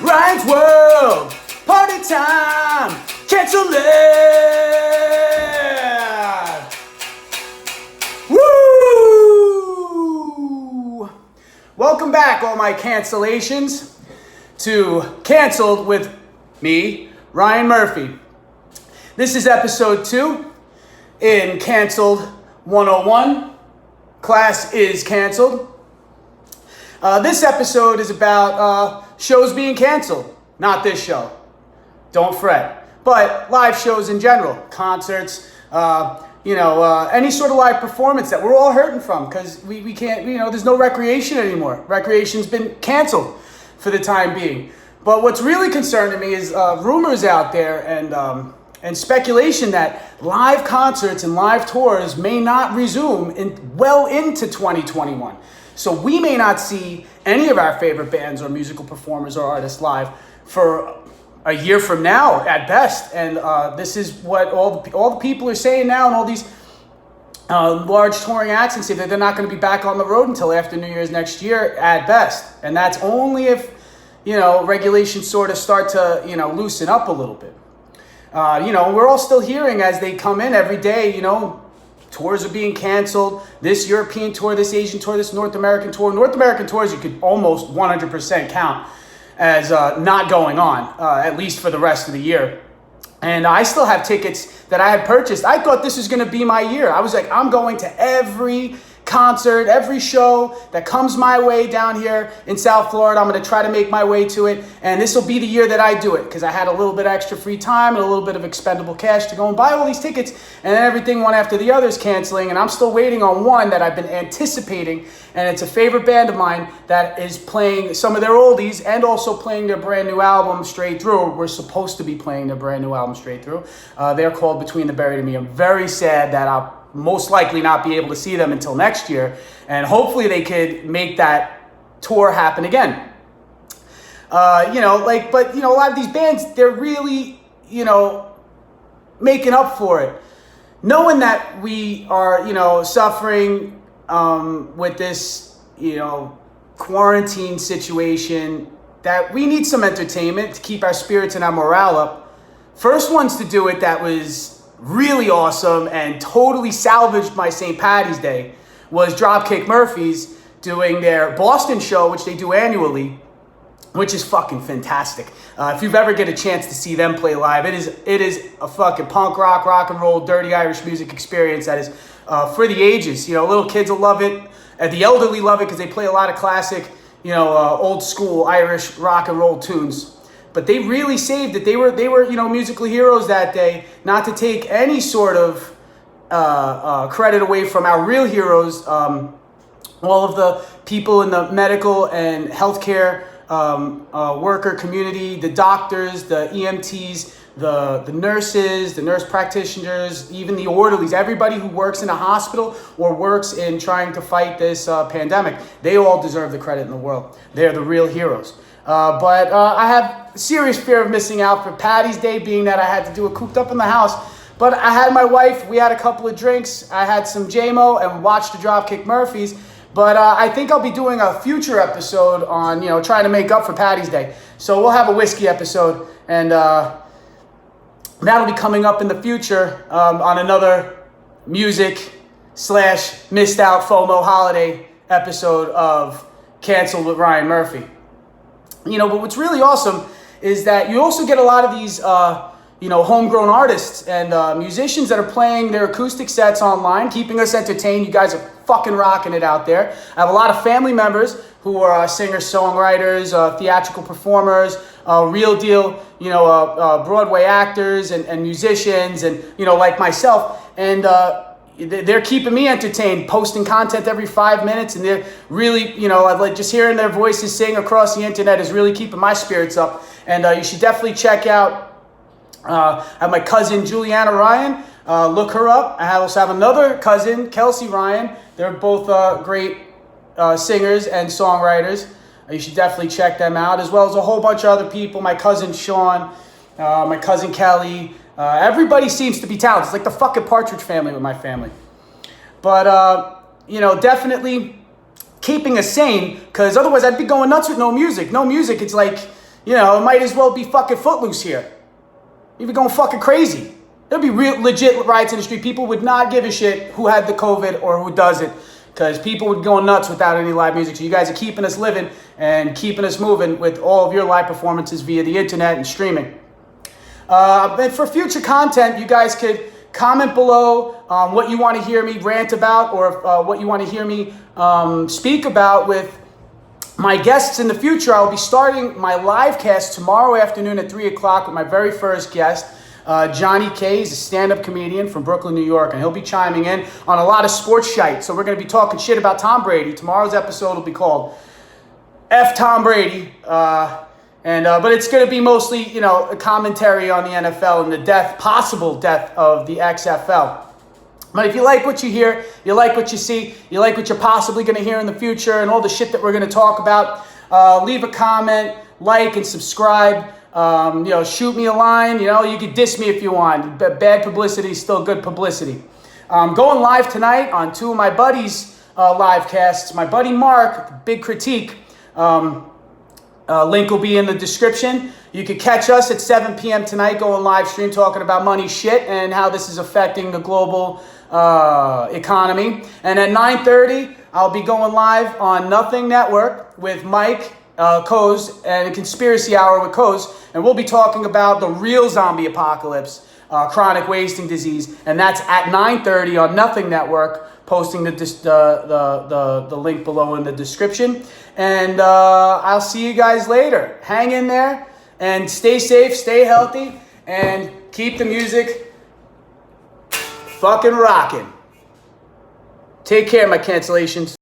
Ryan's World, party time, cancel it! Woo! Welcome back, all my cancellations, to Canceled with me, Ryan Murphy. This is episode 2 in Canceled 101. Class is canceled. This episode is about shows being canceled. Not this show. Don't fret. But live shows in general. Concerts, any sort of live performance that we're all hurting from because we can't, there's no recreation anymore. Recreation's been canceled for the time being. But what's really concerning me is rumors out there and speculation that live concerts and live tours may not resume well into 2021. So we may not see any of our favorite bands or musical performers or artists live for a year from now at best. And this is what all the people are saying now, and all these large touring acts and say that they're not going to be back on the road until after New Year's next year at best. And that's only if, regulations sort of start to, loosen up a little bit. We're all still hearing as they come in every day, tours are being canceled. This European tour, this Asian tour, this North American tour. North American tours you could almost 100% count as not going on, at least for the rest of the year. And I still have tickets that I had purchased. I thought this was going to be my year. I was like, I'm going to every concert, every show that comes my way down here in South Florida. I'm going to try to make my way to it, and this will be the year that I do it because I had a little bit extra free time and a little bit of expendable cash to go and buy all these tickets, and then everything one after the other is canceling, and I'm still waiting on one that I've been anticipating, and it's a favorite band of mine that is playing some of their oldies and also playing their brand new album straight through. We're supposed to be playing their brand new album straight through. They're called Between the Buried and Me. I'm very sad that I'll most likely not be able to see them until next year, and hopefully they could make that tour happen again. But a lot of these bands, they're really, making up for it. Knowing that we are, suffering with this, quarantine situation, that we need some entertainment to keep our spirits and our morale up. First ones to do it that was really awesome and totally salvaged my St. Paddy's Day was Dropkick Murphys doing their Boston show, which they do annually, which is fucking fantastic. If you've ever get a chance to see them play live, it is a fucking punk rock and roll, dirty Irish music experience that is for the ages. Little kids will love it, and the elderly love it because they play a lot of classic, old school Irish rock and roll tunes. But they really saved it. They were musical heroes that day. Not to take any sort of credit away from our real heroes, all of the people in the medical and healthcare worker community, the doctors, the EMTs, the nurses, the nurse practitioners, even the orderlies, everybody who works in a hospital or works in trying to fight this pandemic. They all deserve the credit in the world. They're the real heroes. But I have serious fear of missing out for Paddy's Day, being that I had to do it cooped up in the house. But I had my wife, we had a couple of drinks, I had some J-Mo and watched the Dropkick Murphys. But I think I'll be doing a future episode on, trying to make up for Paddy's Day. So we'll have a whiskey episode, and that'll be coming up in the future on another music/missed out FOMO holiday episode of Canceled with Ryan Murphy. But what's really awesome is that you also get a lot of these, homegrown artists and musicians that are playing their acoustic sets online, keeping us entertained. You guys are fucking rocking it out there. I have a lot of family members who are singers, songwriters, theatrical performers, real deal, Broadway actors and musicians, and like myself, and they're keeping me entertained, posting content every 5 minutes, and they're really, like just hearing their voices sing across the internet is really keeping my spirits up. And you should definitely check out I have my cousin Juliana Ryan. Look her up. I also have another cousin, Kelsey Ryan. They're both great singers and songwriters. You should definitely check them out, as well as a whole bunch of other people. My cousin Sean, my cousin Kelly. Everybody seems to be talented. It's like the fucking Partridge Family with my family. But, definitely keeping us sane, because otherwise I'd be going nuts with no music. No music, it's like, You know, it might as well be fucking Footloose here. You'd be going fucking crazy. There'd be real legit riots in the street. People would not give a shit who had the COVID or who does it, because people would go nuts without any live music. So you guys are keeping us living and keeping us moving with all of your live performances via the internet and streaming. And for future content, you guys could comment below what you want to hear me rant about, or what you want to hear me speak about with my guests in the future. I'll be starting my live cast tomorrow afternoon at 3 o'clock with my very first guest, Johnny K. He's a stand-up comedian from Brooklyn, New York, and he'll be chiming in on a lot of sports shite. So we're going to be talking shit about Tom Brady. Tomorrow's episode will be called F Tom Brady. But it's going to be mostly, you know, a commentary on the NFL and the possible death of the XFL. But if you like what you hear, you like what you see, you like what you're possibly going to hear in the future and all the shit that we're going to talk about, leave a comment, like, and subscribe. You know, shoot me a line. You know, you can diss me if you want. Bad publicity is still good publicity. Going live tonight on two of my buddies' live casts. My buddy Mark, Big Critique. Link will be in the description. You can catch us at 7 p.m. tonight, going live stream, talking about money shit and how this is affecting the global economy. And at 9:30, I'll be going live on Nothing Network with Mike Coase and a Conspiracy Hour with Coase, and we'll be talking about the real zombie apocalypse, chronic wasting disease, and that's at 9:30 on Nothing Network. Posting the link below in the description, and I'll see you guys later. Hang in there and stay safe, stay healthy, and keep the music fucking rocking. Take care, my cancellations.